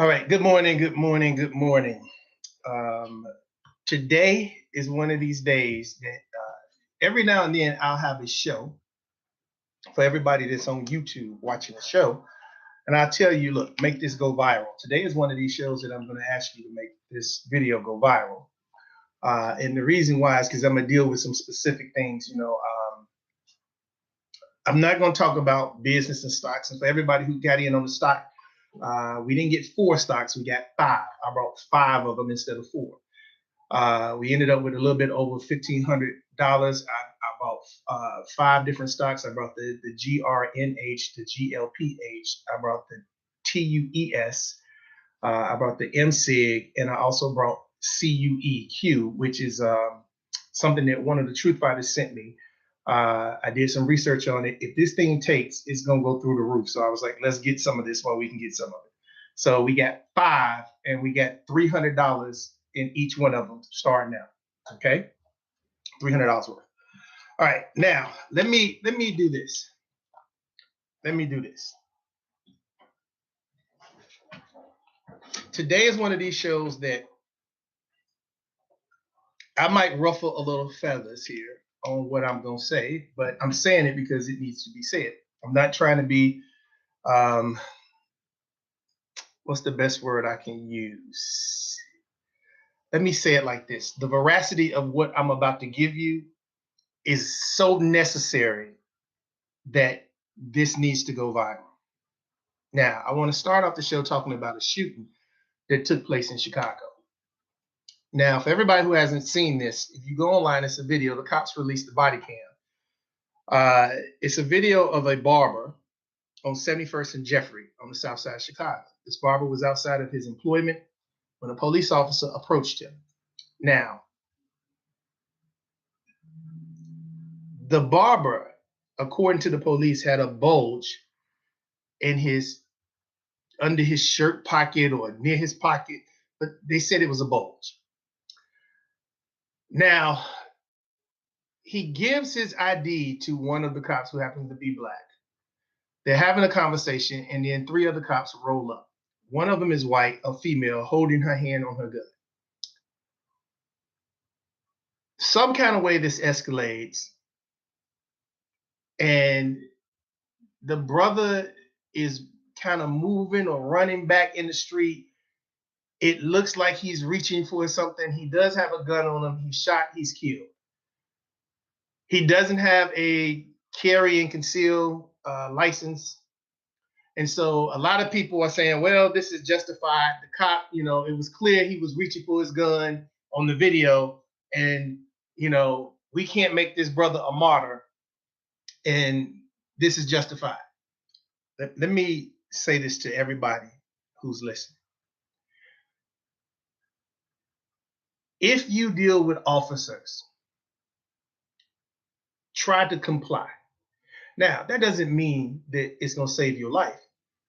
All right. Good morning. Good morning. Good morning. Um, Today is one of these days that every now and then I'll have a show for everybody that's on YouTube watching the show. And I'll tell you, look, make this go viral. Today is one of these shows that I'm going to ask you to make this video go viral. And the reason why is because I'm going to deal with some specific things. I'm not going to talk about business and stocks. And for everybody who got in on the stock, we didn't get 4 stocks, we got 5. I brought 5 of them instead of 4. We ended up with a little bit over $1,500. I bought 5 different stocks. I brought the GRNH, the GLPH. I brought the TUES. I brought the MSIG, and I also brought CUEQ, which is something that one of the truth fighters sent me. I did some research on it. If this thing takes, it's going to go through the roof. So I was like, let's get some of this while we can get some of it. So we got 5, and we got $300 in each one of them starting now. Okay, $300 worth. All right, now let me do this. Let me do this. Today is one of these shows that I might ruffle a little feathers here on what I'm gonna say, but I'm saying it because it needs to be said. I'm not trying to be what's the best word I can use? Let me say it like this. The veracity of what I'm about to give you is so necessary that this needs to go viral. Now, I want to start off the show talking about a shooting that took place in Chicago. Now, for everybody who hasn't seen this, if you go online, it's a video. The cops released the body cam. It's a video of a barber on 71st and Jeffrey on the south side of Chicago. This barber was outside of his employment when a police officer approached him. Now, the barber, according to the police, had a bulge in his under his shirt pocket or near his pocket, but they said it was a bulge. Now, he gives his ID to one of the cops who happens to be black. They're having a conversation, and then 3 other cops roll up. One of them is white, a female, holding her hand on her gun. Some kind of way this escalates, and the brother is kind of moving or running back in the street. It looks like he's reaching for something. He does have a gun on him. He's shot, he's killed. He doesn't have a carry and conceal license. And so a lot of people are saying, well, this is justified. The cop, it was clear he was reaching for his gun on the video. And, we can't make this brother a martyr. And this is justified. Let me say this to everybody who's listening. If you deal with officers, try to comply. Now, that doesn't mean that it's going to save your life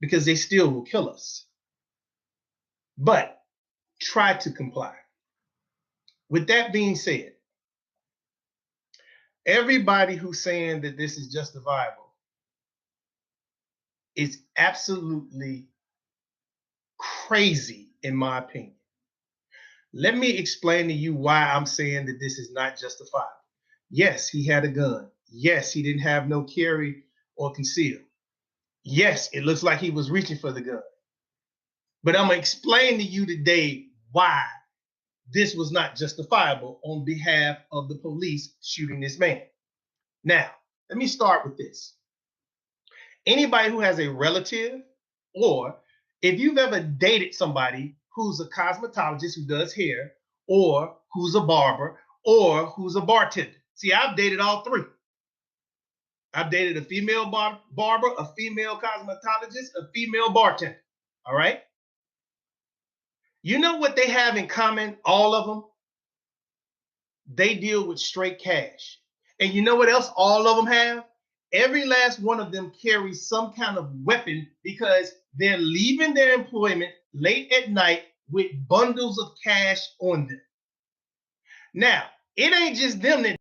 because they still will kill us. But try to comply. With that being said, everybody who's saying that this is justifiable is absolutely crazy, in my opinion. Let me explain to you why I'm saying that this is not justifiable. Yes, he had a gun. Yes, he didn't have no carry or conceal. Yes, it looks like he was reaching for the gun. But I'm going to explain to you today why this was not justifiable on behalf of the police shooting this man. Now, let me start with this. Anybody who has a relative, or if you've ever dated somebody who's a cosmetologist who does hair, or who's a barber, or who's a bartender. See, I've dated all 3. I've dated a female barber, a female cosmetologist, a female bartender. All right? You know what they have in common, all of them? They deal with straight cash. And you know what else all of them have? Every last one of them carries some kind of weapon because they're leaving their employment late at night with bundles of cash on them. Now, it ain't just them that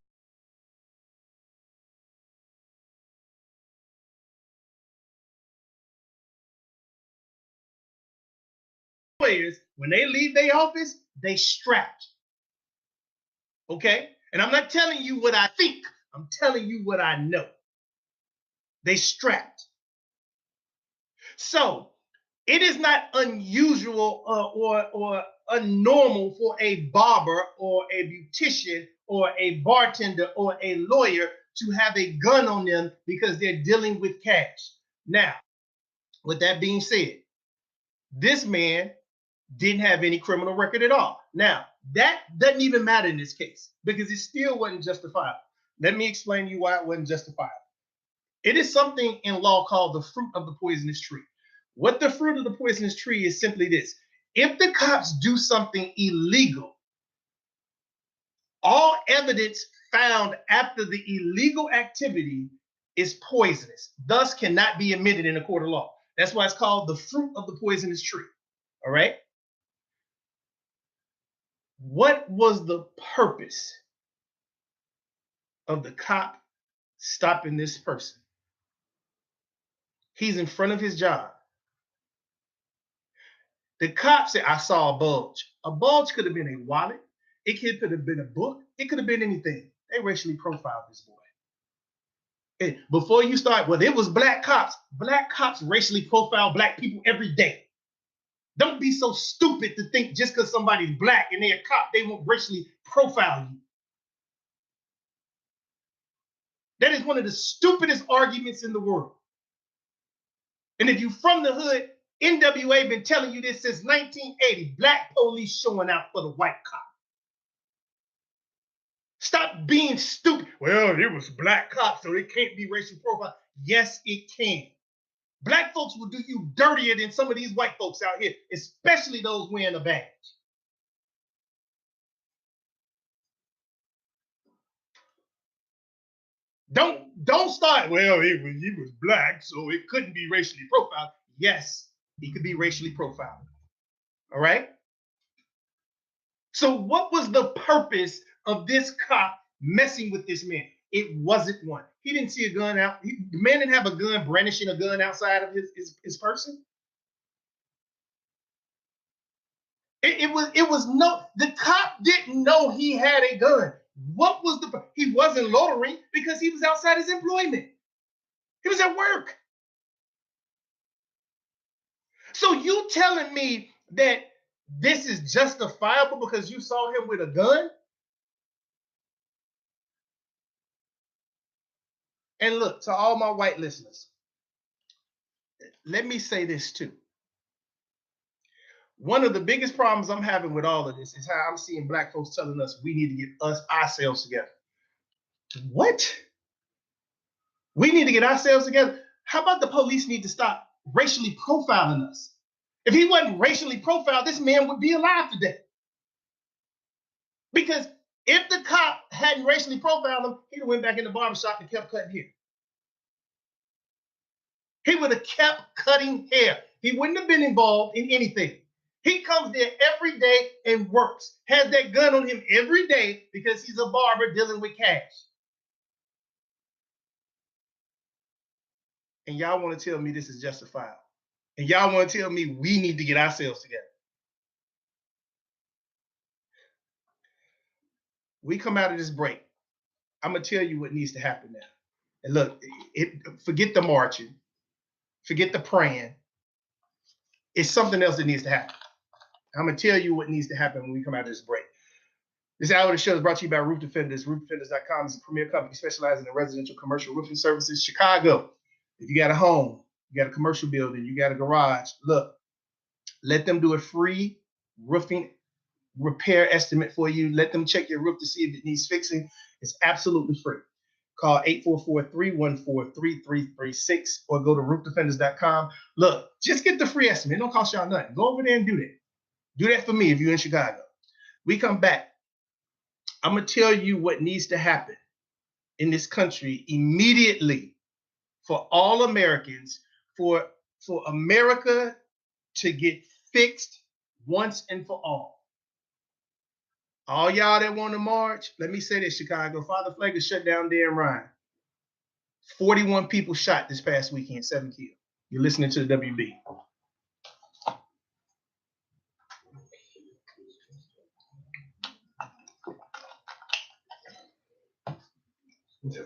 lawyers, when they leave their office, they strapped. Okay? And I'm not telling you what I think. I'm telling you what I know. They strapped. So it is not unusual or unnormal for a barber or a beautician or a bartender or a lawyer to have a gun on them because they're dealing with cash. Now, with that being said, this man didn't have any criminal record at all. Now, that doesn't even matter in this case because it still wasn't justifiable. Let me explain to you why it wasn't justifiable. It is something in law called the fruit of the poisonous tree. What the fruit of the poisonous tree is simply this. If the cops do something illegal, all evidence found after the illegal activity is poisonous, thus cannot be admitted in a court of law. That's why it's called the fruit of the poisonous tree. All right? What was the purpose of the cop stopping this person? He's in front of his job. The cop said, I saw a bulge. A bulge could have been a wallet. It could have been a book. It could have been anything. They racially profiled this boy. And before you start, well, it was black cops. Black cops racially profile black people every day. Don't be so stupid to think just because somebody's black and they're a cop, they won't racially profile you. That is one of the stupidest arguments in the world. And if you're from the hood, NWA been telling you this since 1980. Black police showing out for the white cop. Stop being stupid. Well, it was black cops, so it can't be racial profile. Yes, it can. Black folks will do you dirtier than some of these white folks out here, especially those wearing a badge. Don't start. Well, he was black, so it couldn't be racially profiled. Yes, he could be racially profiled. All right. So what was the purpose of this cop messing with this man? It wasn't one. He didn't see a gun out. The man didn't have a gun, brandishing a gun outside of his person. It was no, the cop didn't know he had a gun. What was he wasn't loitering because he was outside his employment. He was at work. So you telling me that this is justifiable because you saw him with a gun? And look, to all my white listeners, let me say this too. One of the biggest problems I'm having with all of this is how I'm seeing black folks telling us we need to get ourselves together. What? We need to get ourselves together? How about the police need to stop racially profiling us? If he wasn't racially profiled, this man would be alive today. Because if the cop hadn't racially profiled him, he'd have went back in the barbershop and kept cutting hair. He would have kept cutting hair. He wouldn't have been involved in anything. He comes there every day and works, has that gun on him every day because he's a barber dealing with cash. And y'all want to tell me this is justifiable. And y'all want to tell me we need to get ourselves together. We come out of this break. I'm going to tell you what needs to happen now. And look, forget the marching. Forget the praying. It's something else that needs to happen. I'm going to tell you what needs to happen when we come out of this break. This hour of the show is brought to you by Roof Defenders. RoofDefenders.com is a premier company specializing in residential commercial roofing services. Chicago, if you got a home, you got a commercial building, you got a garage, look, let them do a free roofing repair estimate for you. Let them check your roof to see if it needs fixing. It's absolutely free. Call 844-314-3336 or go to roofdefenders.com. Look, just get the free estimate. It don't cost y'all nothing. Go over there and do that. Do that for me if you're in Chicago. We come back. I'm going to tell you what needs to happen in this country immediately for all Americans, for America to get fixed once and for all. All y'all that want to march, let me say this, Chicago. Father Flagler shut down Dan Ryan. 41 people shot this past weekend, 7 killed. You're listening to the WB.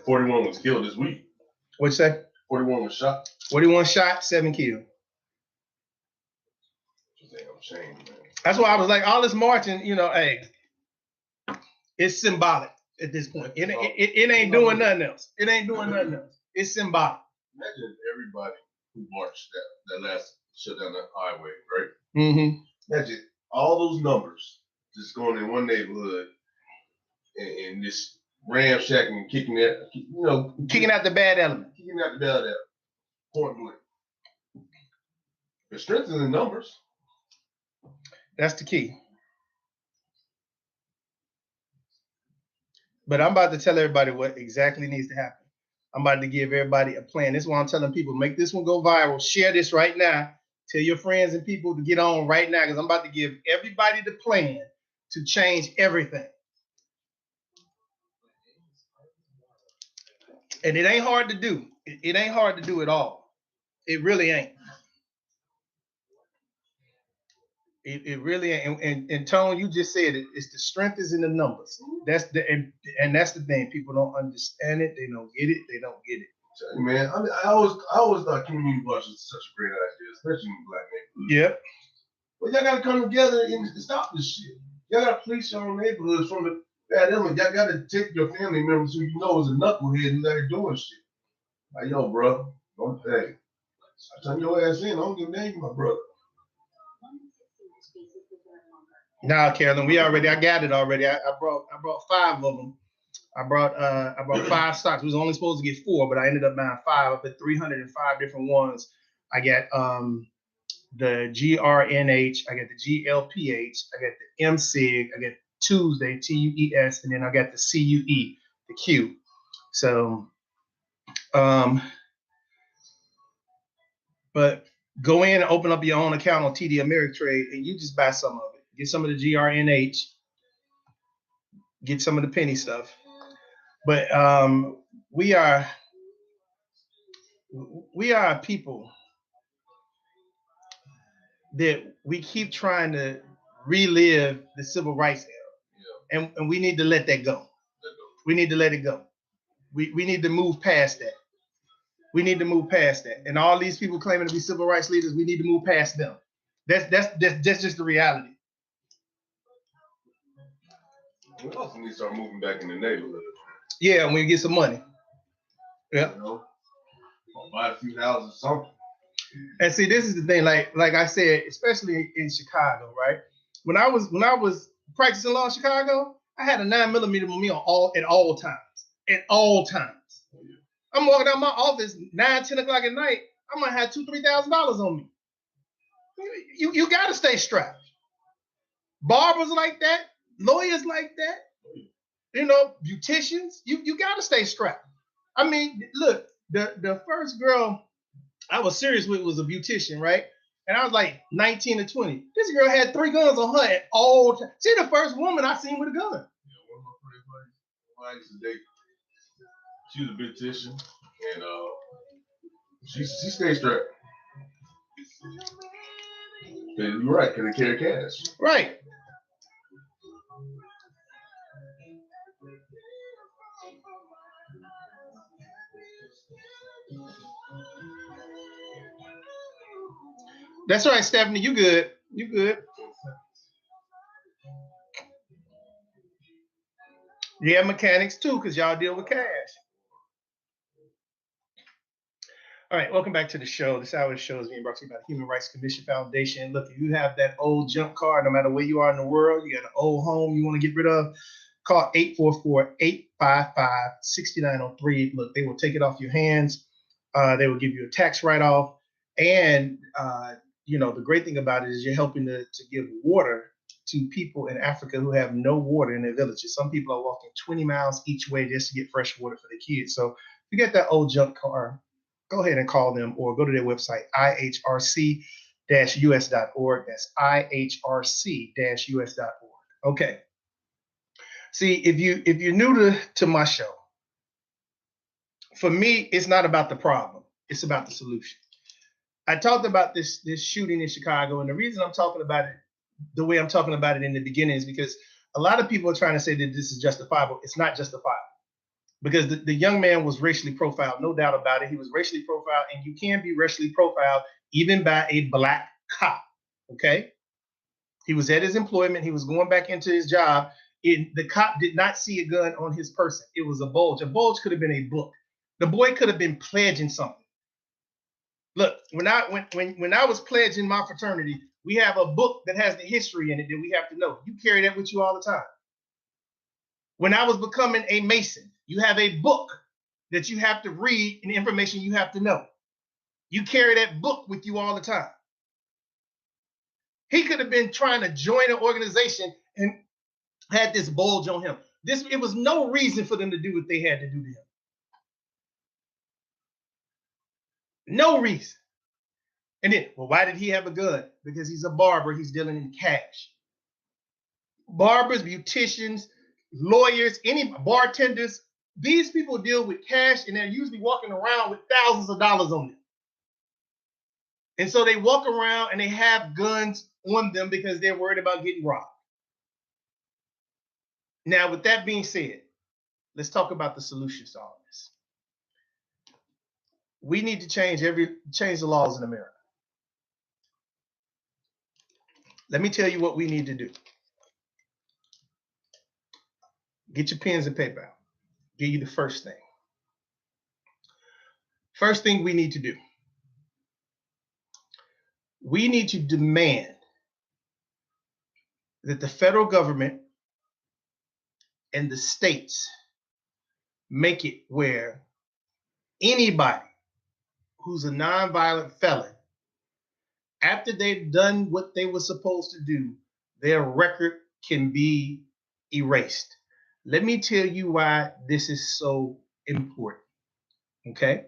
41 was killed this week. What'd you say? 41 was shot. 41 shot, 7 killed. Damn shame, man. That's why I was like, all this marching, hey, it's symbolic at this point. It ain't doing nothing else. It ain't doing nothing else. It's symbolic. Imagine everybody who marched that last shut down that highway, right? Mm-hmm. Imagine all those numbers just going in one neighborhood and just ramshacking, kicking out the bad element. Kicking out the bad element. Point blank. The strength in the numbers. That's the key. But I'm about to tell everybody what exactly needs to happen. I'm about to give everybody a plan. This is why I'm telling people, make this one go viral. Share this right now. Tell your friends and people to get on right now, because I'm about to give everybody the plan to change everything. And it ain't hard to do. It ain't hard to do at all. It really ain't. It really ain't. And Tone, you just said it. It's the strength is in the numbers. That's that's the thing. People don't understand it. They don't get it. They don't get it. Man, I always thought community march was such a great idea, especially in black neighborhoods. Yep. But y'all got to come together and stop this shit. Y'all got to police your own neighborhoods from the bad element. Y'all got to take your family members who you know is a knucklehead who's out here doing shit. Like, yo, bro, don't hey. I turn your ass in. I don't give a damn, my brother. Nah, Carolyn, I got it already. I brought 5 of them. I brought 5 stocks. We was only supposed to get 4, but I ended up buying 5. I put 305 different ones. I got the GRNH, I got the GLPH, I got the MSIG, I got Tuesday, TUES, and then I got the CUE, the Q. So but go in and open up your own account on TD Ameritrade and you just buy some of it. Get some of the GRNH, get some of the penny stuff. But we are a people that we keep trying to relive the civil rights era. And we need to let that go. We need to let it go. We need to move past that. We need to move past that. And all these people claiming to be civil rights leaders, we need to move past them. That's just the reality. We also need to start moving back in the neighborhood. Yeah, when you get some money. Yeah. Buy a few houses or something. And see, this is the thing, like I said, especially in Chicago, right? When I was practicing law in Chicago, I had a 9mm with me at all times. At all times. Oh, yeah. I'm walking out my office 9, 10 o'clock at night. I'm gonna have $2,000-$3,000 on me. You gotta stay strapped. Barbers like that, lawyers like that, beauticians. You gotta stay strapped. I mean, look, the first girl I was serious with was a beautician, right? And I was like 19 or 20. This girl had 3 guns on her at all times. She's the first woman I seen with a gun. Yeah, one of my pretty buddies, I used to date. She was a beautician, and she stayed strapped. You're right, because they carry cash. Right. That's right, Stephanie. You good. You good. Yeah, mechanics too, because y'all deal with cash. All right, welcome back to the show. This hour's show is being brought to you by the Human Rights Commission Foundation. Look, if you have that old junk car, no matter where you are in the world, you got an old home you want to get rid of, call 844-855-6903. Look, they will take it off your hands. They will give you a tax write-off. And, the great thing about it is you're helping to give water to people in Africa who have no water in their villages. Some people are walking 20 miles each way just to get fresh water for their kids. So if you get that old junk car, go ahead and call them or go to their website, ihrc-us.org. That's ihrc-us.org. Okay. See, if you're new to my show, for me, it's not about the problem. It's about the solution. I talked about this shooting in Chicago, and the reason I'm talking about it the way I'm talking about it in the beginning is because a lot of people are trying to say that this is justifiable. It's not justifiable. because the young man was racially profiled, no doubt about it. He was racially profiled, and you can be racially profiled even by a black cop. Okay. He was at his employment. He was going back into his job. The cop did not see a gun on his person. It was a bulge. A bulge could have been a book. The boy could have been pledging something. Look, when I was pledging my fraternity, we have a book that has the history in it that we have to know. You carry that with you all the time. When I was becoming a Mason, you have a book that you have to read and information you have to know. You carry that book with you all the time. He could have been trying to join an organization and had this bulge on him. It was no reason for them to do what they had to do to him. No reason. And then, well, why did he have a gun? Because he's a barber. He's dealing in cash. Barbers, beauticians, lawyers, any bartenders, these people deal with cash, and they're usually walking around with thousands of dollars on them. And so they walk around and they have guns on them because they're worried about getting robbed. Now, with that being said, let's talk about the solutions to all this. We need to change the laws in America. Let me tell you what we need to do. Get your pens and paper out. Give you the first thing. First thing we need to do. We need to demand that the federal government and the states make it where anybody who's a nonviolent felon, after they've done what they were supposed to do, their record can be erased. Let me tell you why this is so important. Okay?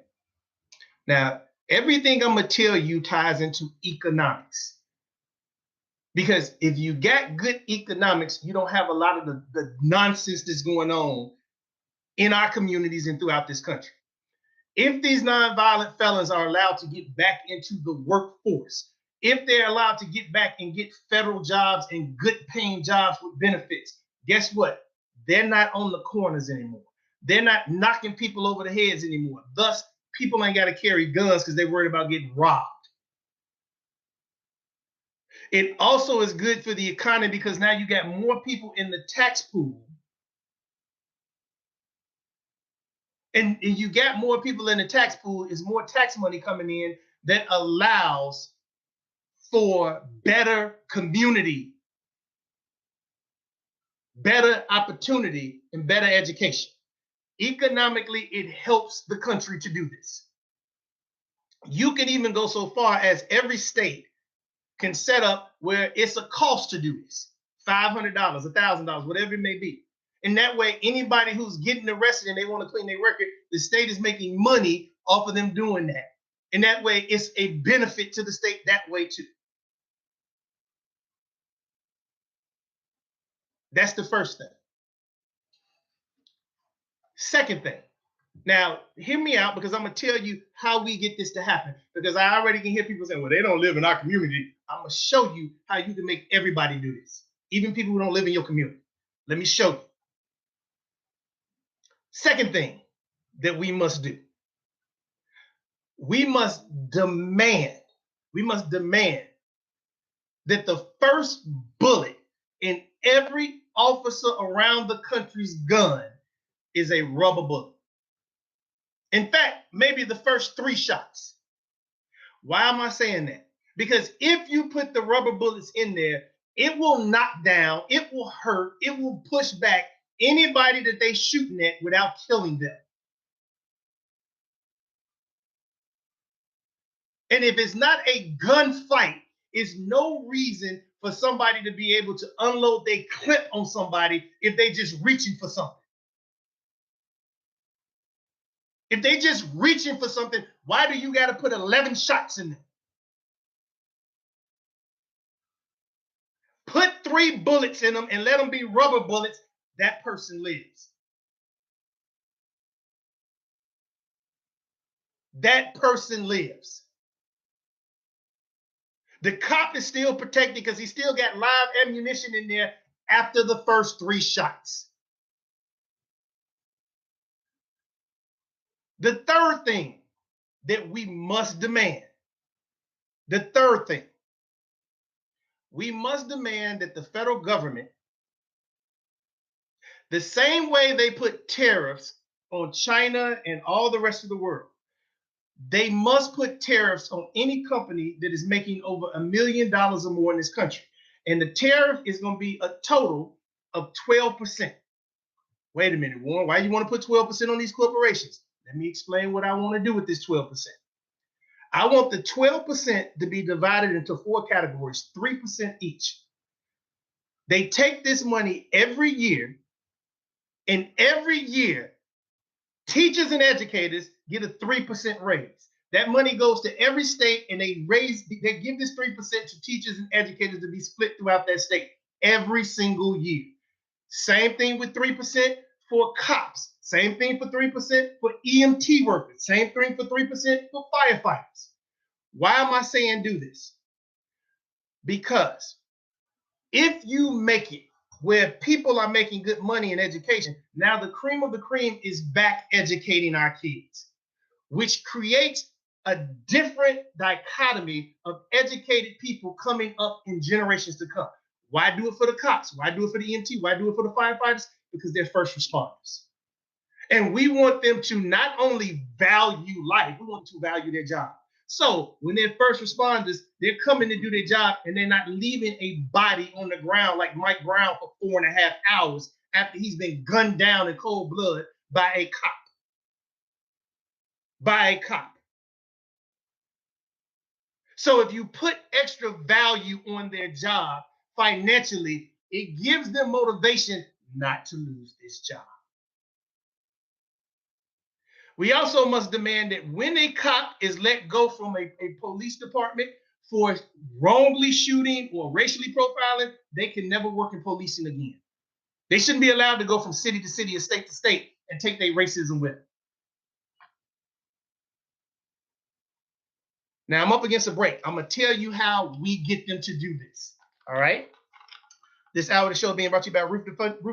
Now, everything I'm going to tell you ties into economics. Because if you got good economics, you don't have a lot of the nonsense that's going on in our communities and throughout this country. If these nonviolent felons are allowed to get back into the workforce, if they're allowed to get back and get federal jobs and good paying jobs with benefits, guess what? They're not on the corners anymore. They're not knocking people over the heads anymore. Thus, people ain't got to carry guns because they're worried about getting robbed. It also is good for the economy because now you got more people in the tax pool. And you got more people in the tax pool, is more tax money coming in that allows for better community, better opportunity, and better education. Economically, it helps the country to do this. You can even go so far as every state can set up where it's a cost to do this. $500, $1,000, whatever it may be. And that way, anybody who's getting arrested and they want to clean their record, the state is making money off of them doing that. And that way, it's a benefit to the state that way too. That's the first thing. Second thing. Now, hear me out because I'm going to tell you how we get this to happen. Because I already can hear people saying, well, they don't live in our community. I'm going to show you how you can make everybody do this. Even people who don't live in your community. Let me show you. Second thing that we must do. We must demand that the first bullet in every officer around the country's gun is a rubber bullet. In fact, maybe the first 3 shots. Why am I saying that? Because if you put the rubber bullets in there, it will knock down, it will hurt, it will push back anybody that they shooting at without killing them. And if it's not a gunfight, it's no reason for somebody to be able to unload their clip on somebody if they just reaching for something. If they just reaching for something, why do you got to put 11 shots in them? Put 3 bullets in them and let them be rubber bullets. That person lives. That person lives. The cop is still protected because he still got live ammunition in there after the first 3 shots. The third thing that we must demand, we must demand that the federal government, the same way they put tariffs on China and all the rest of the world, they must put tariffs on any company that is making over $1 million or more in this country. And the tariff is going to be a total of 12%. Wait a minute, Warren, why do you want to put 12% on these corporations? Let me explain what I want to do with this 12%. I want the 12% to be divided into 4 categories, 3% each. They take this money every year, and every year, teachers and educators get a 3% raise. That money goes to every state, and they give this 3% to teachers and educators to be split throughout that state every single year. Same thing with 3% for cops. Same thing for 3% for EMT workers. Same thing for 3% for firefighters. Why am I saying do this? Because if you make it where people are making good money in education, now the cream of the cream is back educating our kids, which creates a different dichotomy of educated people coming up in generations to come. Why do it for the cops? Why do it for the EMT? Why do it for the firefighters? Because they're first responders. And we want them to not only value life, we want to value their job. So when they're first responders, they're coming to do their job, and they're not leaving a body on the ground like Mike Brown for 4.5 hours after he's been gunned down in cold blood by a cop. So if you put extra value on their job financially, it gives them motivation not to lose this job. We also must demand that when a cop is let go from a police department for wrongly shooting or racially profiling, they can never work in policing again. They shouldn't be allowed to go from city to city or state to state and take their racism with them. Now, I'm up against a break. I'm going to tell you how we get them to do this. All right? This hour of the show being brought to you by Roof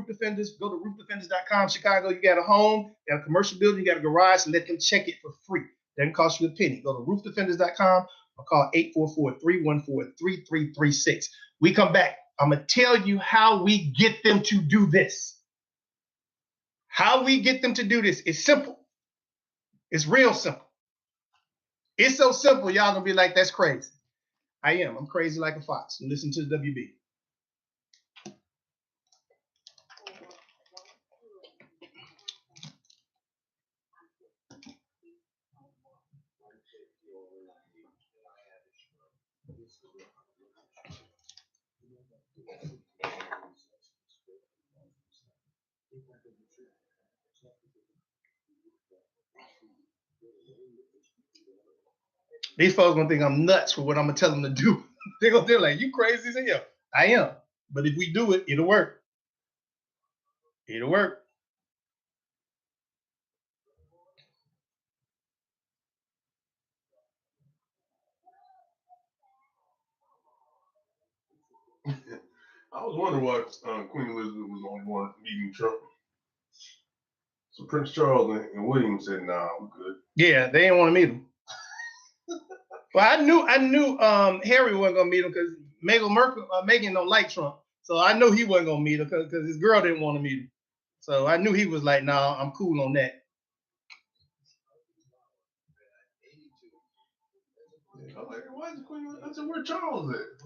Defenders. Go to roofdefenders.com. Chicago, you got a home, you got a commercial building, you got a garage, let them check it for free. Doesn't cost you a penny. Go to roofdefenders.com or call 844-314-3336. We come back. I'm going to tell you how we get them to do this. How we get them to do this is simple. It's real simple. It's so simple, y'all going to be like, that's crazy. I am. I'm crazy like a fox. Listen to the WB. These folks gonna think I'm nuts for what I'm gonna tell them to do. They're like, you crazy as hell. I am. But if we do it, it'll work. It'll work. I was wondering why Queen Elizabeth was the only one meeting Trump. So Prince Charles and William said, "Nah, I'm good." Yeah, they didn't want to meet him. Well, I knew Harry wasn't gonna meet him because Meghan don't like Trump, so I knew he wasn't gonna meet him because his girl didn't want to meet him. So I knew he was like, "Nah, I'm cool on that." Yeah, I'm like, why is the Queen? I said, where Charles at?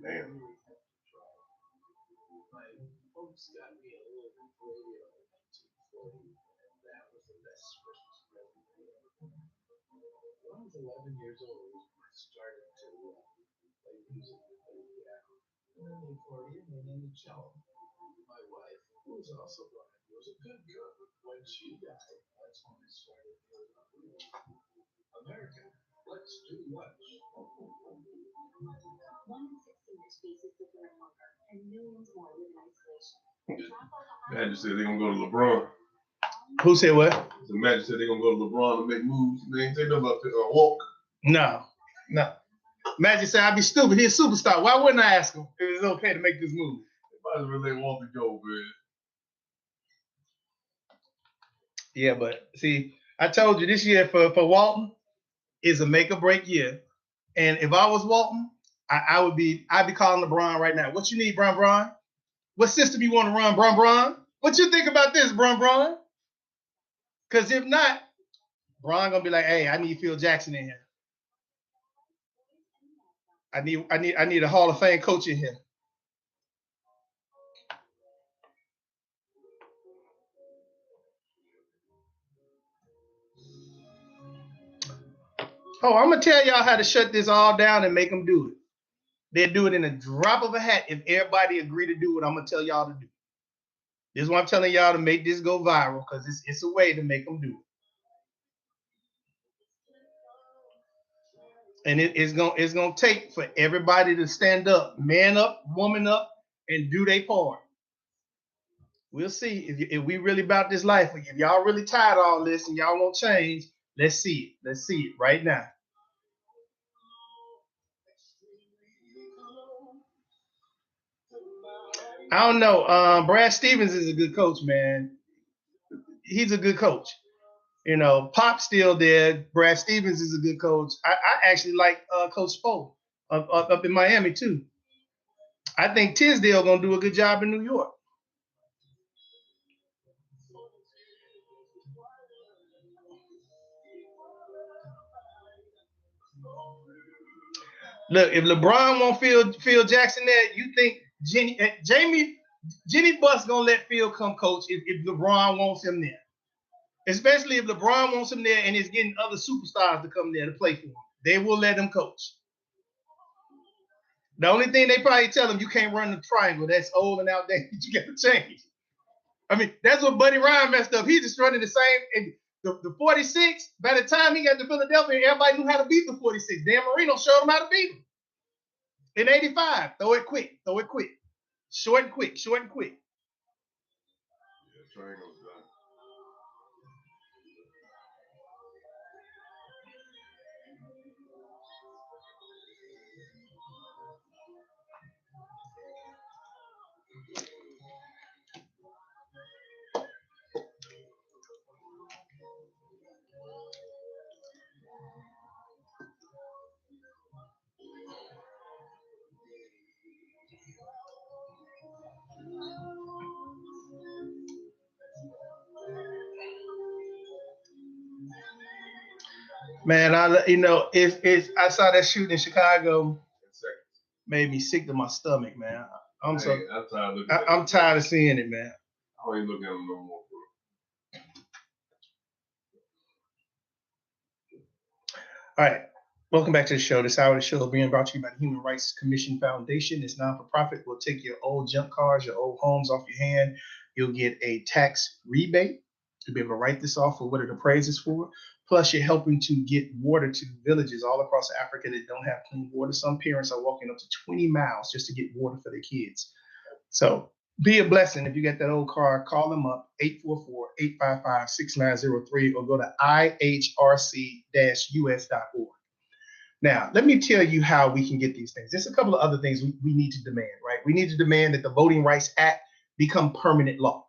Damn. When I was 11 years old, I started to play music with the piano. And then the accordion and then the cello. My wife, who was also blind, was a good girl. When she died, that's when I started to America, let's do lunch. 1 in 6 senior species suffer from hunger, and millions more live in isolation. Magic said they're gonna go to LeBron. Who said what? The Magic said they're gonna go to LeBron and make moves. They ain't say nothing about walk. No. Magic said, I'd be stupid. He's a superstar. Why wouldn't I ask him if it's okay to make this move? They might as well let Walter go, man. Yeah, but see, I told you this year for Walton is a make or break year. And if I was Walton, I'd be calling LeBron right now. What you need, Bron? What system you want to run, Bron? What you think about this, Bron? Because if not, Bron gonna be like, hey, I need Phil Jackson in here. I need a Hall of Fame coach in here. Oh, I'm gonna tell y'all how to shut this all down and make them do it. They'll do it in a drop of a hat if everybody agree to do what I'm gonna tell y'all to do. This is what I'm telling y'all to make this go viral because it's a way to make them do it. And it's gonna take for everybody to stand up, man up, woman up, and do their part. We'll see if we really about this life. If y'all really tired of all this and y'all won't change, let's see it. Let's see it right now. I don't know. Brad Stevens is a good coach, man. He's a good coach. You know, Pop's still there. Brad Stevens is a good coach. I actually like Coach Spo up in Miami too. I think Tisdale gonna do a good job in New York. Look, if LeBron won't Phil Jackson there, you think Jenny Buss gonna let Phil come coach if LeBron wants him there? Especially if LeBron wants him there and is getting other superstars to come there to play for him. They will let him coach. The only thing they probably tell him, you can't run the triangle. That's old and outdated. You got to change. I mean, that's what Buddy Ryan messed up. He's just running the same. The 46, by the time he got to Philadelphia, everybody knew how to beat the 46. Dan Marino showed him how to beat him. In 85, throw it quick. Short and quick. Yeah, triangle's done. Man, I saw that shooting in Chicago. Made me sick to my stomach, man. I'm tired of seeing it, man. I ain't looking at him no more. All right. Welcome back to the show. This hour of the show is being brought to you by the Human Rights Commission Foundation. It's non-for-profit. We'll take your old junk cars, your old homes off your hand. You'll get a tax rebate to be able to write this off for what it appraises for. Plus, you're helping to get water to villages all across Africa that don't have clean water. Some parents are walking up to 20 miles just to get water for their kids. So be a blessing. If you get that old car, call them up, 844-855-6903, or go to ihrc-us.org. Now, let me tell you how we can get these things. There's a couple of other things we need to demand, right? We need to demand that the Voting Rights Act become permanent law.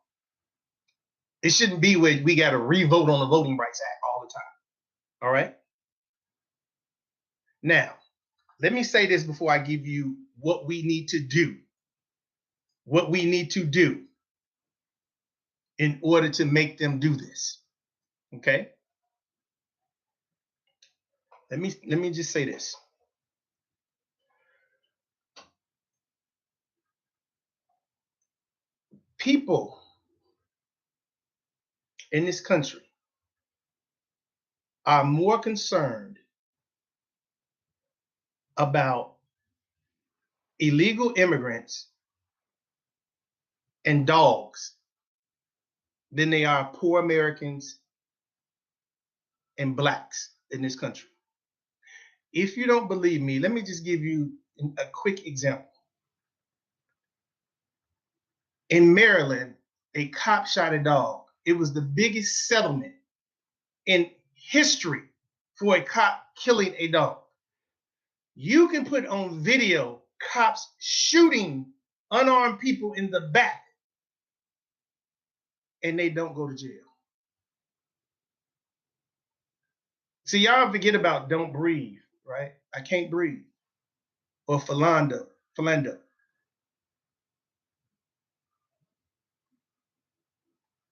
It shouldn't be where we got to re-vote on the Voting Rights Act all the time. All right? Now, let me say this before I give you what we need to do. What we need to do in order to make them do this. Okay? Let me just say this. People in this country are more concerned about illegal immigrants and dogs than they are poor Americans and blacks in this country. If you don't believe me, let me just give you a quick example. In Maryland, a cop shot a dog. It was the biggest settlement in history for a cop killing a dog. You can put on video cops shooting unarmed people in the back, and they don't go to jail. See, y'all forget about Don't Breathe, right? I Can't Breathe. Or Philando.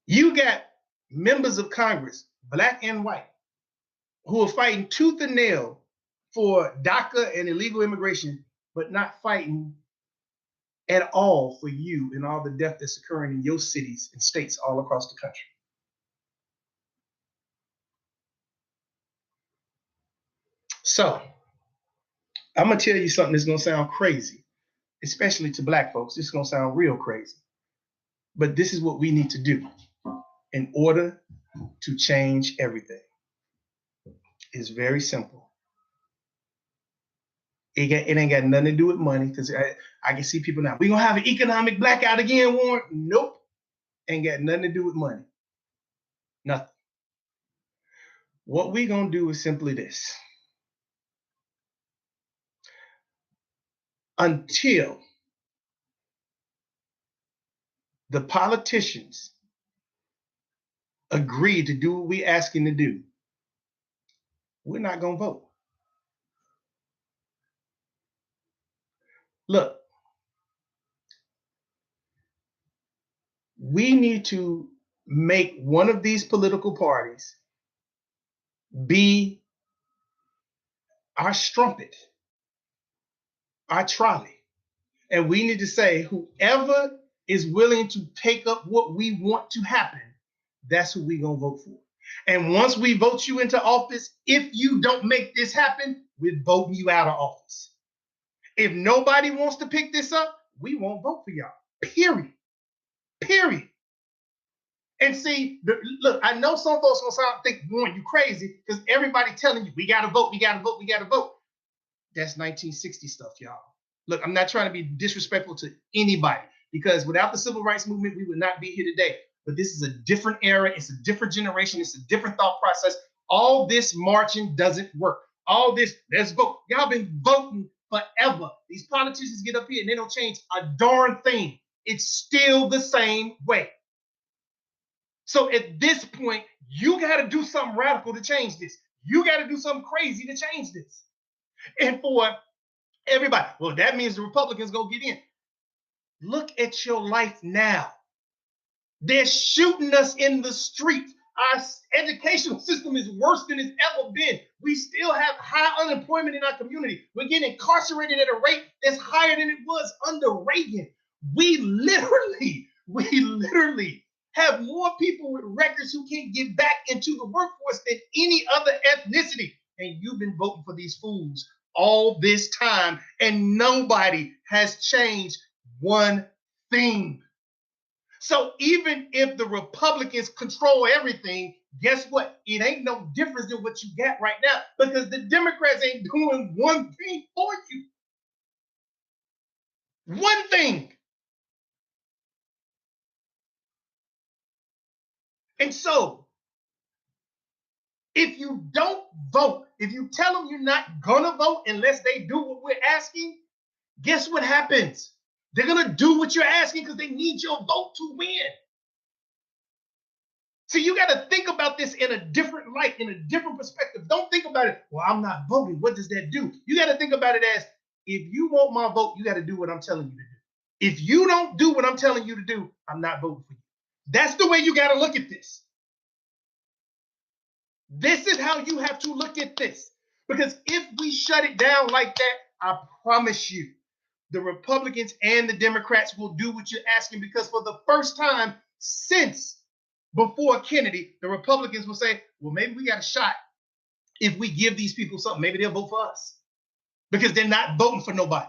You got members of Congress, black and white, who are fighting tooth and nail for DACA and illegal immigration, but not fighting at all for you and all the death that's occurring in your cities and states all across the country. So, I'm going to tell you something that's going to sound crazy, especially to black folks. This is going to sound real crazy. But this is what we need to do in order to change everything. It's very simple. It ain't got nothing to do with money, because I can see people now. We're going to have an economic blackout again, Warren. Nope. Ain't got nothing to do with money. Nothing. What we're going to do is simply this. Until the politicians agree to do what we're asking to do, we're not going to vote. Look, we need to make one of these political parties be our strumpet, our trolley. And we need to say, whoever is willing to take up what we want to happen, that's who we're going to vote for. And once we vote you into office, if you don't make this happen, we're voting you out of office. If nobody wants to pick this up, we won't vote for y'all. Period. Period. And see, look, I know some folks gonna think, Warren, you crazy, because everybody telling you, we gotta vote, we gotta vote, we gotta vote. That's 1960 stuff, y'all. Look, I'm not trying to be disrespectful to anybody, because without the civil rights movement, we would not be here today. But this is a different era, it's a different generation, it's a different thought process. All this marching doesn't work. All this, let's vote. Y'all been voting forever. These politicians get up here and they don't change a darn thing. It's still the same way. So at this point, you got to do something radical to change this. You got to do something crazy to change this. And for everybody, well, that means the Republicans go get in. Look at your life now. They're shooting us in the streets. Our educational system is worse than it's ever been. We still have high unemployment in our community. We're getting incarcerated at a rate that's higher than it was under Reagan. We literally have more people with records who can't get back into the workforce than any other ethnicity. And you've been voting for these fools all this time, and nobody has changed one thing. So even if the Republicans control everything, guess what? It ain't no difference than what you got right now, because the Democrats ain't doing one thing for you. One thing. And so, if you don't vote, if you tell them you're not gonna vote unless they do what we're asking, guess what happens? They're gonna do what you're asking because they need your vote to win. So you got to think about this in a different light, in a different perspective. Don't think about it, well, I'm not voting. What does that do? You got to think about it as, if you want my vote, you got to do what I'm telling you to do. If you don't do what I'm telling you to do, I'm not voting for you. That's the way you got to look at this. This is how you have to look at this. Because if we shut it down like that, I promise you, the Republicans and the Democrats will do what you're asking, because for the first time since before Kennedy, the Republicans will say, well, maybe we got a shot if we give these people something. Maybe they'll vote for us, because they're not voting for nobody.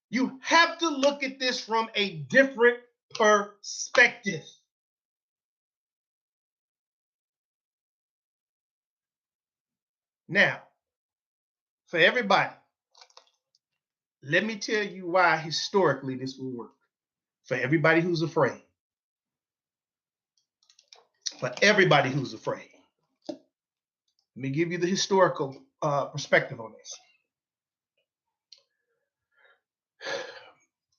You have to look at this from a different perspective. Now, for everybody, let me tell you why historically this will work. For everybody who's afraid. For everybody who's afraid. Let me give you the historical perspective on this.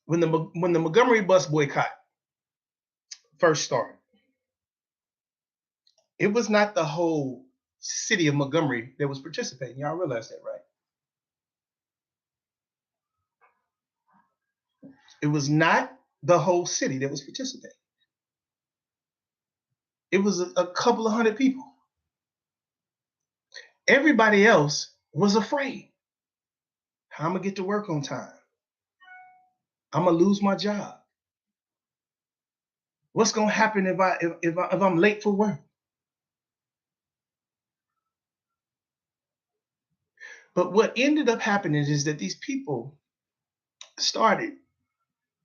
When the Montgomery bus boycott first started, It was not the whole city of Montgomery that was participating. Y'all realize that, right? It was not the whole city that was participating. It was a couple of hundred people. Everybody else was afraid. How I'm gonna get to work on time? I'm gonna lose my job. What's gonna happen if I'm late for work? But what ended up happening is that these people started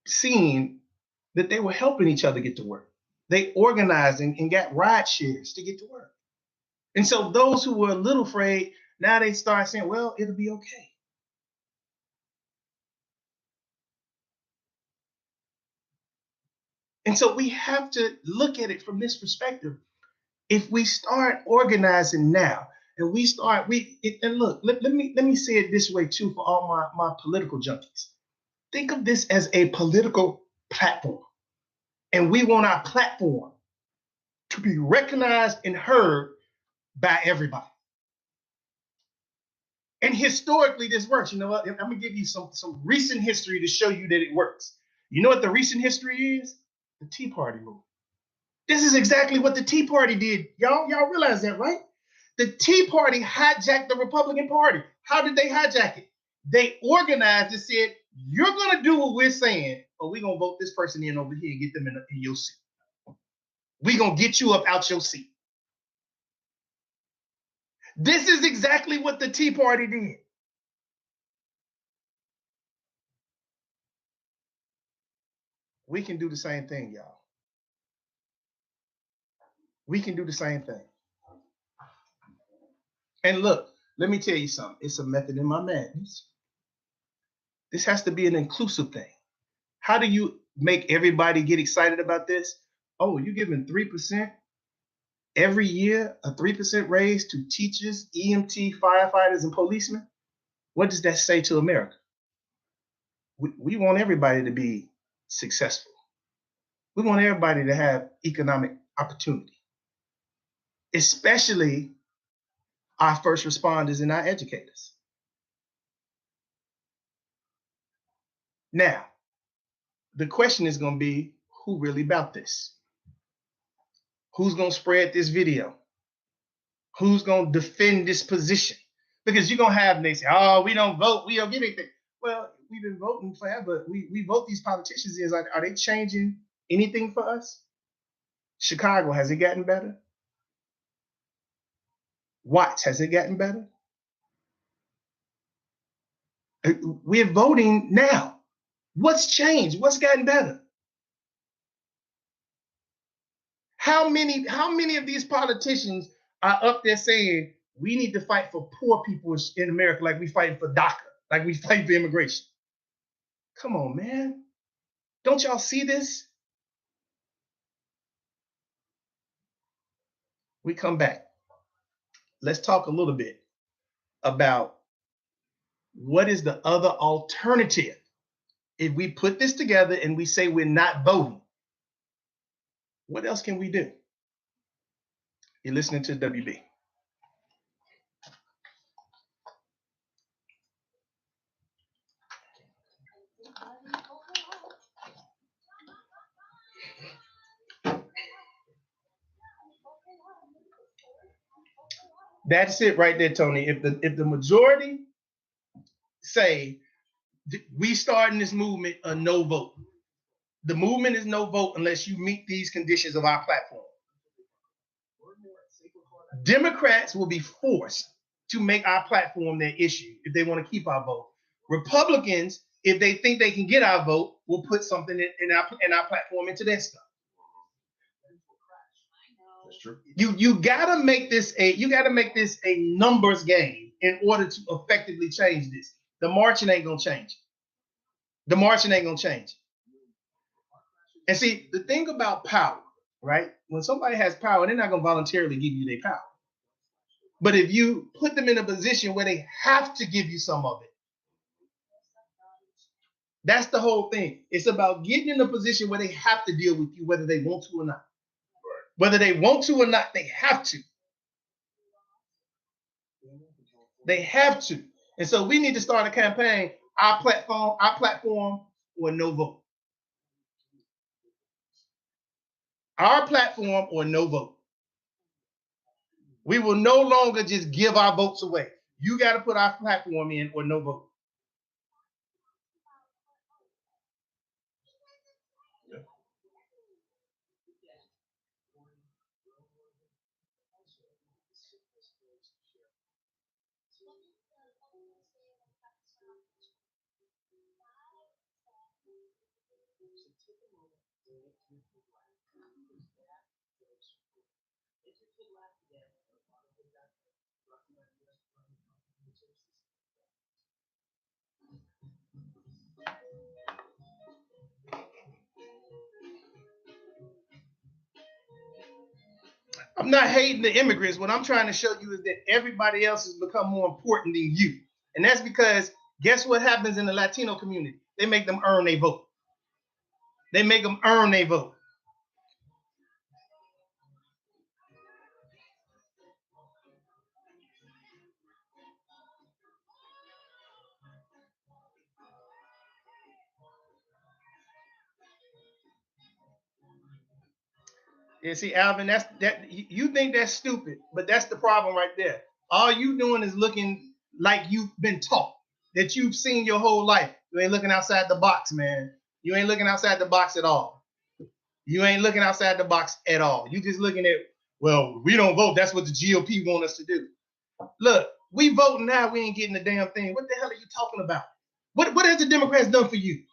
seeing that they were helping each other get to work. They organized and got ride shares to get to work. And so those who were a little afraid, now they start saying, well, it'll be okay. And so we have to look at it from this perspective. If we start organizing now, and we start, and look, let me say it this way too for all my political junkies. Think of this as a political platform. And we want our platform to be recognized and heard by everybody. And historically, this works. You know what? I'm gonna give you some recent history to show you that it works. You know what the recent history is? The Tea Party movement. This is exactly what the Tea Party did. Y'all realize that, right? The Tea Party hijacked the Republican Party. How did they hijack it? They organized and said, you're going to do what we're saying, or we're going to vote this person in over here and get them in your seat. We're going to get you up out your seat. This is exactly what the Tea Party did. We can do the same thing, y'all. We can do the same thing. And look, let me tell you something. It's a method in my madness. This has to be an inclusive thing. How do you make everybody get excited about this? Oh, you're giving 3% every year, a 3% raise to teachers, EMT, firefighters, and policemen? What does that say to America? We want everybody to be successful. We want everybody to have economic opportunity, especially our first responders and our educators. Now, the question is going to be, who really about this? Who's going to spread this video? Who's going to defend this position? Because you're going to have, they say, oh, we don't vote, we don't get anything. Well, we've been voting forever. We vote these politicians in. Are they changing anything for us? Chicago, has it gotten better? Watts, has it gotten better? We're voting now. What's changed? What's gotten better? How many of these politicians are up there saying we need to fight for poor people in America like we fighting for DACA, like we fight for immigration? Come on, man. Don't y'all see this? We come back. Let's talk a little bit about what is the other alternative. If we put this together and we say we're not voting, what else can we do? You're listening to WB. That's it right there, Tony. If the majority say we starting this movement a no vote, the movement is no vote unless you meet these conditions of our platform. Democrats will be forced to make our platform their issue if they want to keep our vote. Republicans, if they think they can get our vote, will put something in our platform into their stuff. That's true. You gotta make this a numbers game in order to effectively change this. The marching ain't gonna change. The marching ain't gonna change. And see, the thing about power, right? When somebody has power, they're not gonna voluntarily give you their power. But if you put them in a position where they have to give you some of it, that's the whole thing. It's about getting in a position where they have to deal with you, whether they want to or not. Whether they want to or not, they have to. They have to. And so we need to start a campaign, our platform or no vote. Our platform or no vote. We will no longer just give our votes away. You got to put our platform in or no vote. I'm not hating the immigrants. What I'm trying to show you is that everybody else has become more important than you. And that's because guess what happens in the Latino community? They make them earn a vote. They make them earn a vote. Yeah, see, Alvin, that's that you think that's stupid, but that's the problem right there. All you doing is looking like you've been taught, that you've seen your whole life. You ain't looking outside the box, man. You ain't looking outside the box at all. You ain't looking outside the box at all. You just looking at, well, we don't vote. That's what the GOP want us to do. Look, we voting now. We ain't getting the damn thing. What the hell are you talking about? What has the Democrats done for you?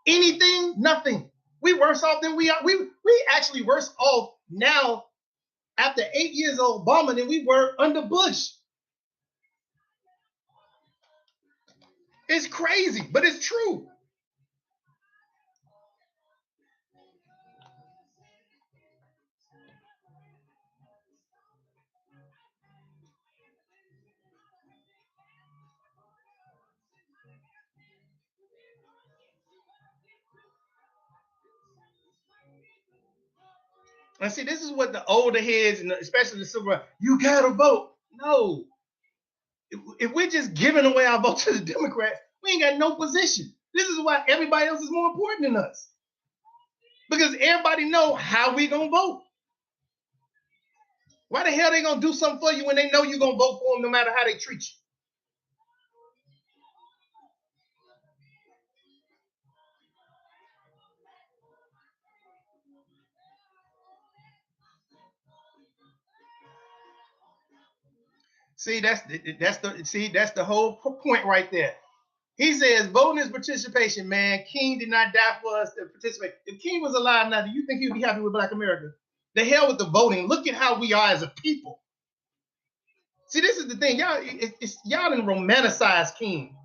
Anything? Nothing. We worse off than we are. We actually worse off now after 8 years of Obama than we were under Bush. It's crazy, but it's true. And see, this is what the older heads, and especially the civil rights, you gotta vote. No. If we're just giving away our vote to the Democrats, we ain't got no position. This is why everybody else is more important than us. Because everybody know how we gonna vote. Why the hell they gonna do something for you when they know you're gonna vote for them no matter how they treat you? See, that's the whole point right there. He says voting is participation, man. King did not die for us to participate. If King was alive now, do you think he'd be happy with Black America? The hell with the voting. Look at how we are as a people. See, this is the thing. Y'all done romanticize King.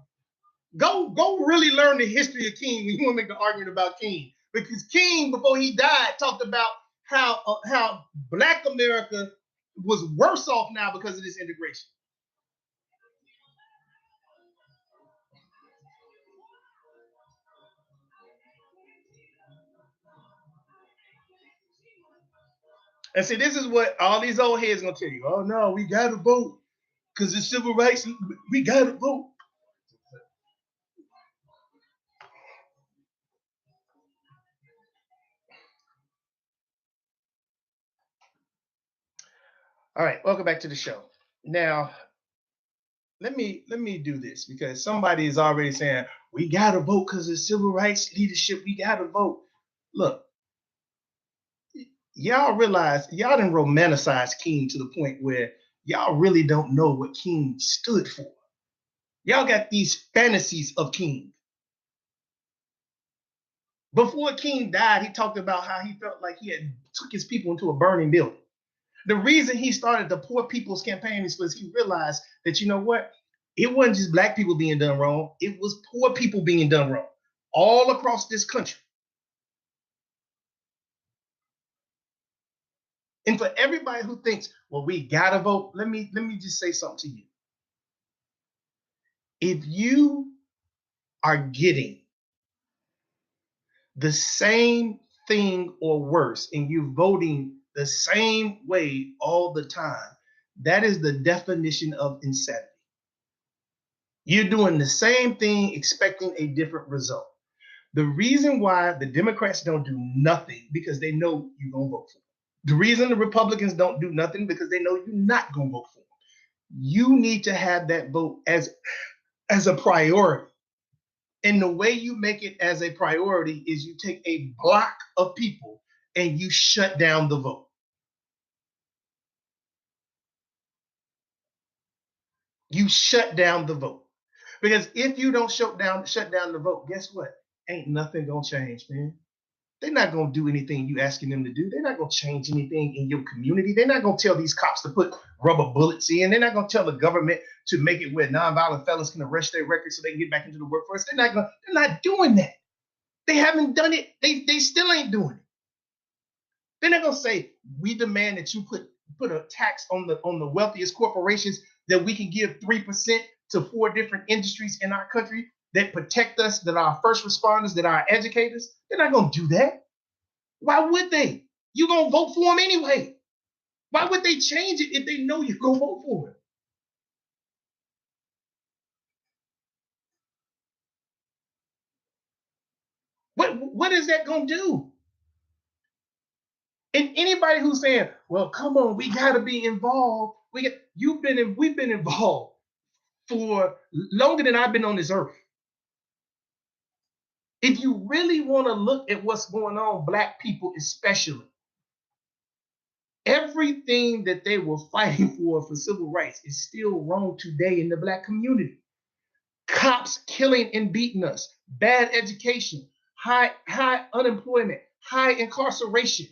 Go really learn the history of King when you want to make an argument about King. Because King, before he died, talked about how Black America was worse off now because of this integration. And see, this is what all these old heads gonna tell you. Oh no, we gotta vote because it's civil rights. We gotta vote. All right, welcome back to the show. Now, let me do this because somebody is already saying we gotta vote because of civil rights leadership. We gotta vote. Look, y'all realize y'all done romanticize King to the point where y'all really don't know what King stood for. Y'all got these fantasies of King. Before King died, he talked about how he felt like he had took his people into a burning building. The reason he started the Poor People's Campaign is because he realized that, you know what? It wasn't just Black people being done wrong. It was poor people being done wrong all across this country. And for everybody who thinks, well, we gotta vote, let me just say something to you. If you are getting the same thing or worse and you're voting the same way all the time, that is the definition of insanity. You're doing the same thing, expecting a different result. The reason why the Democrats don't do nothing because they know you're going to vote for them. The reason the Republicans don't do nothing because they know you're not going to vote for them. You need to have that vote as a priority. And the way you make it as a priority is you take a block of people and you shut down the vote. You shut down the vote. Because if you don't shut down the vote, guess what? Ain't nothing gonna change, man. They're not gonna do anything you asking them to do. They're not gonna change anything in your community. They're not gonna tell these cops to put rubber bullets in. They're not gonna tell the government to make it where nonviolent felons can arrest their records so they can get back into the workforce. They're not doing that. They haven't done it. They still ain't doing it. They're not gonna say we demand that you put a tax on the wealthiest corporations that we can give 3% to 4 different industries in our country that protect us, that are our first responders, that are our educators. They're not gonna do that. Why would they? You're gonna vote for them anyway. Why would they change it if they know you're gonna vote for it? What is that gonna do? And anybody who's saying, well, come on, we gotta be involved. We've been involved for longer than I've been on this earth. If you really want to look at what's going on, Black people especially, everything that they were fighting for civil rights is still wrong today in the Black community. Cops killing and beating us, bad education, high unemployment, high incarceration,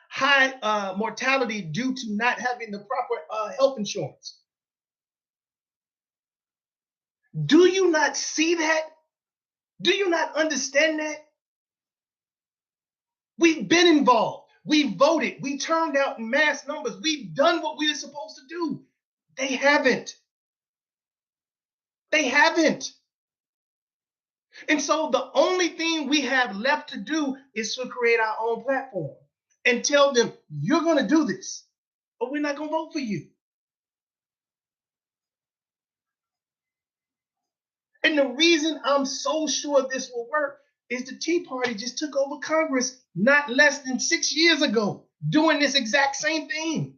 high mortality due to not having the proper health insurance. Do you not see that? Do you not understand that? We've been involved. We voted. We turned out in mass numbers. We've done what we were supposed to do. They haven't. They haven't. And so the only thing we have left to do is to create our own platform and tell them, you're going to do this, but we're not going to vote for you. And the reason I'm so sure this will work is the Tea Party just took over Congress not less than 6 years ago, doing this exact same thing.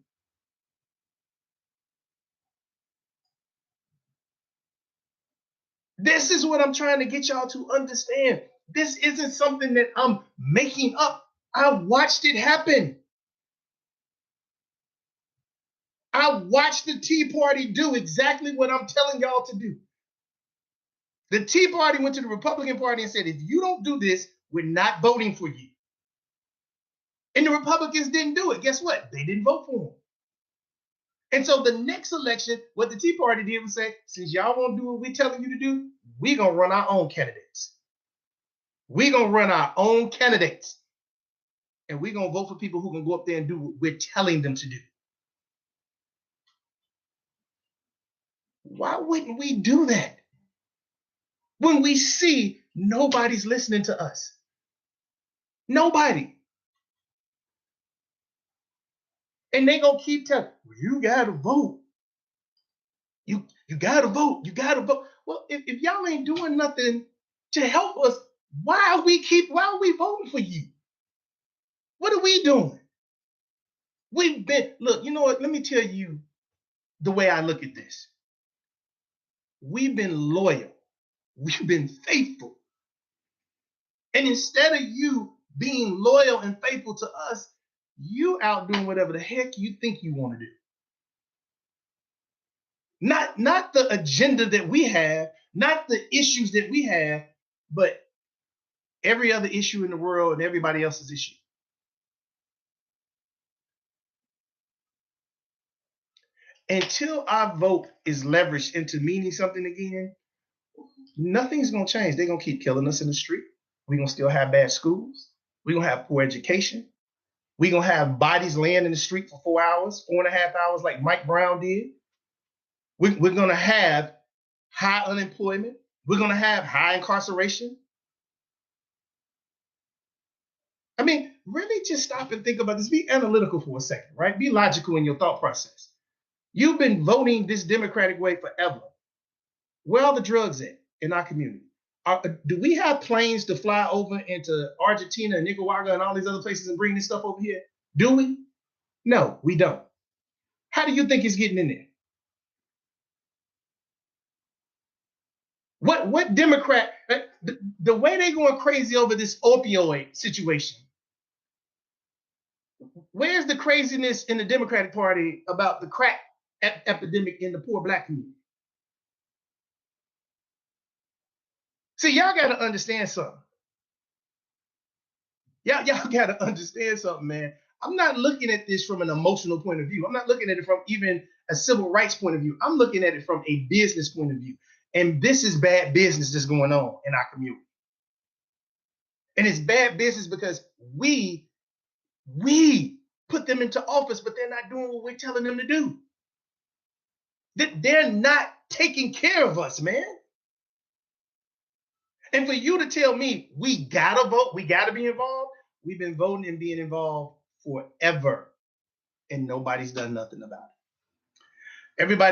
This is what I'm trying to get y'all to understand. This isn't something that I'm making up. I watched it happen. I watched the Tea Party do exactly what I'm telling y'all to do. The Tea Party went to the Republican Party and said, if you don't do this, we're not voting for you. And the Republicans didn't do it. Guess what? They didn't vote for them. And so the next election, what the Tea Party did was say, since y'all won't do what we're telling you to do, we're going to run our own candidates. We're going to run our own candidates. And we're going to vote for people who can go up there and do what we're telling them to do. Why wouldn't we do that? When we see nobody's listening to us. Nobody. And they gonna keep telling, well, you gotta vote. You gotta vote. You gotta vote. Well, if y'all ain't doing nothing to help us, why are we voting for you? What are we doing? Look, you know what? Let me tell you the way I look at this. We've been loyal. We've been faithful. And instead of you being loyal and faithful to us, you out doing whatever the heck you think you want to do. Not the agenda that we have, not the issues that we have, but every other issue in the world and everybody else's issue. Until our vote is leveraged into meaning something again, nothing's going to change. They're going to keep killing us in the street. We're going to still have bad schools. We're going to have poor education. We're going to have bodies laying in the street for 4 hours, 4.5 hours like Mike Brown did. We're going to have high unemployment. We're going to have high incarceration. I mean, really just stop and think about this. Be analytical for a second, right? Be logical in your thought process. You've been voting this Democratic way forever. Where are the drugs at in our community? Do we have planes to fly over into Argentina and Nicaragua and all these other places and bring this stuff over here? Do we? No, we don't. How do you think it's getting in there? What Democrat, the way they're going crazy over this opioid situation, where's the craziness in the Democratic Party about the crack epidemic in the poor black community? See, y'all got to understand something. Y'all got to understand something, man. I'm not looking at this from an emotional point of view. I'm not looking at it from even a civil rights point of view. I'm looking at it from a business point of view. And this is bad business that's going on in our community. And it's bad business because we put them into office, but they're not doing what we're telling them to do. They're not taking care of us, man. And for you to tell me we gotta vote, we gotta be involved, we've been voting and being involved forever, and nobody's done nothing about it. Everybody